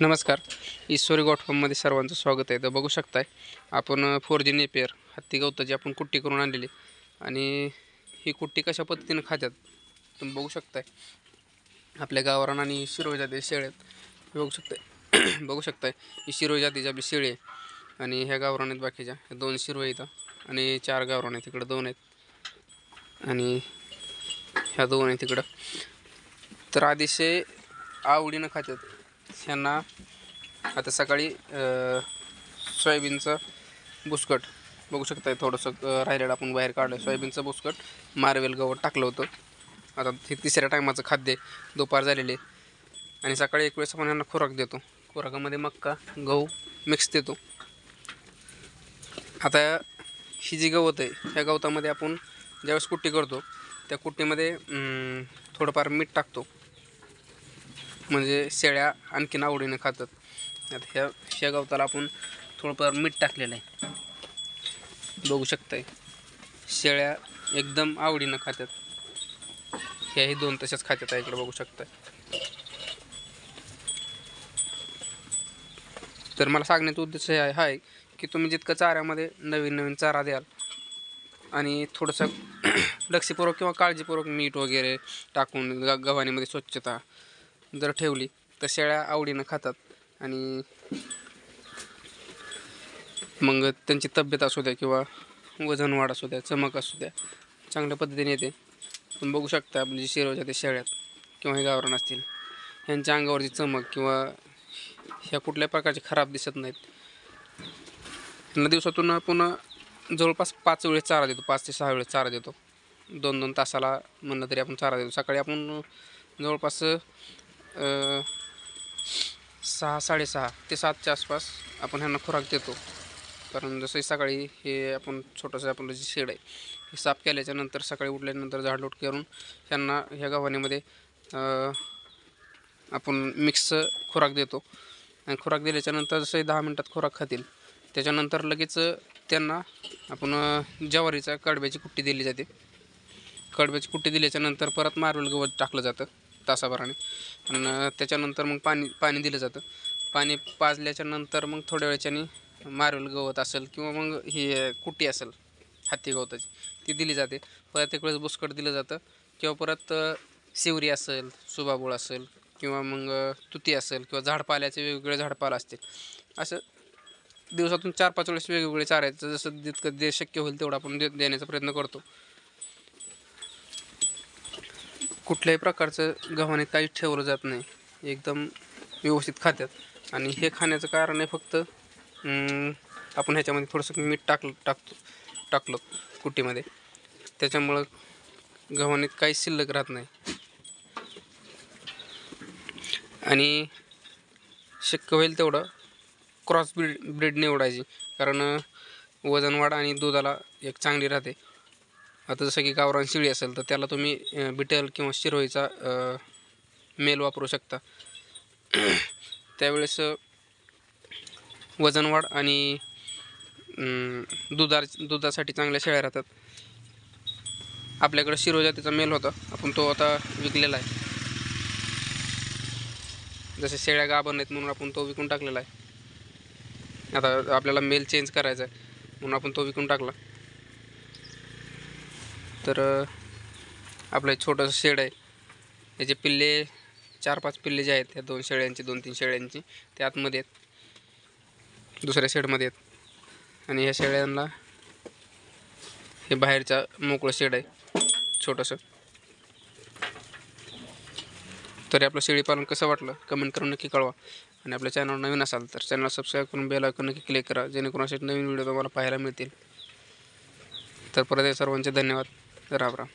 नमस्कार. ईश्वरी गोठफार्ममध्ये सर्वांचं स्वागत आहे. तर बघू शकताय आपण 4G नेपियर हत्ती गवताची आपण कुट्टी करून आणलेली आणि ही कुट्टी कशा पद्धतीनं खात्यात तुम्ही बघू शकताय. आपल्या गावरान आणि शिरोई जातीच्या शेळ्या आहेत बघू शकताय. बघू शकताय ही शिरोई जातीच्या बी शेळी आहे आणि ह्या गावरान आहेत बाकीच्या. 2 शिरोई इथं आणि 4 गावरान आहेत. तिकडं 2 आहेत आणि ह्या 2 आहेत तिकडं. तर अतिशय आवडीनं खात्यात. ह्यांना आता सकाळी सोयाबीनचं बुसकट बघू शकताय थोडंसं राहिलेलं आपण बाहेर काढलं. सोयाबीनचं बुसकट मारवेल गवत टाकलं होतं. आता हे तिसऱ्या टायमाचं खाद्य दुपार झालेले आणि सकाळी एक वेळेस आपण ह्यांना खुराक देतो. खुराकामध्ये मक्का गहू मिक्स देतो. आता ही जी गवत आहे ह्या गवतामध्ये आपण ज्यावेळेस कुट्टी करतो त्या कुट्टीमध्ये थोडंफार मीठ टाकतो, म्हणजे शेळ्या आणखीन आवडीने खातात. आता ह्या गवताला आपण थोडंफार मीठ टाकलेलं आहे बघू शकताय. शेळ्या एकदम आवडीनं खातात. ह्याही 2 तशाच खात्यात आहे इकडे बघू शकताय. तर मला सांगण्याचा उद्देश हा आहे की तुम्ही जितकं चाऱ्यामध्ये नवीन नवीन चारा द्याल आणि थोडंसं लक्षपूर्वक किंवा काळजीपूर्वक मीठ वगैरे टाकून गव्हाणीमध्ये स्वच्छता जर ठेवली तर शेळ्या आवडीनं खातात आणि मग त्यांची तब्येत असू द्या किंवा वजन वाढ असू द्या, चमक असू द्या, चांगल्या पद्धतीने येते. तुम्ही बघू शकता आपली जी शिरोच्या त्या शेळ्यात किंवा हे गावरान असतील ह्यांच्या अंगावरची चमक किंवा ह्या कुठल्या प्रकारचे खराब दिसत नाहीत. ह्यांना दिवसातून आपण जवळपास 5 वेळेस चारा देतो, 5 ते 6 वेळेस चारा देतो. 2-2 तासाला म्हणलं तरी आपण चारा देतो. सकाळी आपण जवळपास 6-6:30 ते 7च्या आसपास आपण ह्यांना खुराक देतो. कारण जसं सकाळी हे आपण छोटंसं आपलं जे शेड आहे हे साफ केल्याच्या नंतर सकाळी उठल्यानंतर झाडलोट करून ह्यांना ह्या गव्हाणीमध्ये आपण मिक्स खुराक देतो आणि खुराक दिल्याच्यानंतर जसं 10 मिनटात खुराक खातील त्याच्यानंतर लगेच त्यांना आपण ज्वारीचा कडब्याची कुट्टी दिली जाते. कडब्याची कुट्टी दिल्याच्यानंतर परत मारवेल गवत टाकलं जातं तासाभराने आणि त्याच्यानंतर मग पाणी दिलं जातं. पाणी पाजल्याच्यानंतर मग थोड्या वेळाच्याने मारवेल गवत असेल किंवा मग ही कुट्टी असेल हत्ती गवताची ती दिली जाते. परत एक वेळेस बुसकट दिलं जातं किंवा परत शिवरी असेल, सुबाबूळ असेल किंवा मग तुती असेल किंवा झाडपाल्याचे वेगवेगळे झाडपाला असतील. असं दिवसातून 4-5 वेळेस वेगवेगळे चारायचं जसं जितकं जे शक्य होईल तेवढं आपण देण्याचा प्रयत्न करतो. कुठल्याही प्रकारचं गव्हाणीत काहीच ठेवलं जात नाही, एकदम व्यवस्थित खात्यात आणि हे खाण्याचं कारण आहे फक्त आपण ह्याच्यामध्ये थोडंसं मीठ टाकलं कुट्टीमध्ये, त्याच्यामुळं गव्हाणीत काहीच शिल्लक राहत नाही. आणि शक्य होईल तेवढं क्रॉस ब्रीड निवडायची, कारण वजन वाढ आणि दुधाला एक चांगली राहते. आता जसं की गावरान शेळी असेल तर त्याला तुम्ही बिटल किंवा शिरोईचा मेल वापरू शकता. त्यावेळेस वजन वाढ आणि दुधासाठी चांगल्या शेळ्या राहतात. आपल्याकडे शिरोई जातीचा मेल होता, आपण तो आता विकलेला आहे. जसे शेळ्या गाभण आहेत म्हणून आपण तो विकून टाकलेला आहे. आता आपल्याला मेल चेंज करायचा आहे म्हणून आपण तो विकून टाकला. तर आपलं छोटंसं शेड आहे, याचे पिल्ले 4-5 पिल्ले जे आहेत ह्या 2 शेळ्यांची 2-3 शेळ्यांची ते आतमध्ये आहेत, दुसऱ्या शेडमध्ये आहेत आणि ह्या शेळ्यांना हे बाहेरचा मोकळं शेड आहे छोटंसं. तरी आपलं शेळीपालन कसं वाटलं कमेंट करून नक्की कळवा आणि आपल्या चॅनलवर नवीन असाल तर चॅनल सबस्क्राईब करून बेल आयकॉन नक्की क्लिक करा, जेणेकरून असे नवीन व्हिडिओ तुम्हाला पाहायला मिळतील. तर परत सर्वांचे धन्यवाद. राम राम.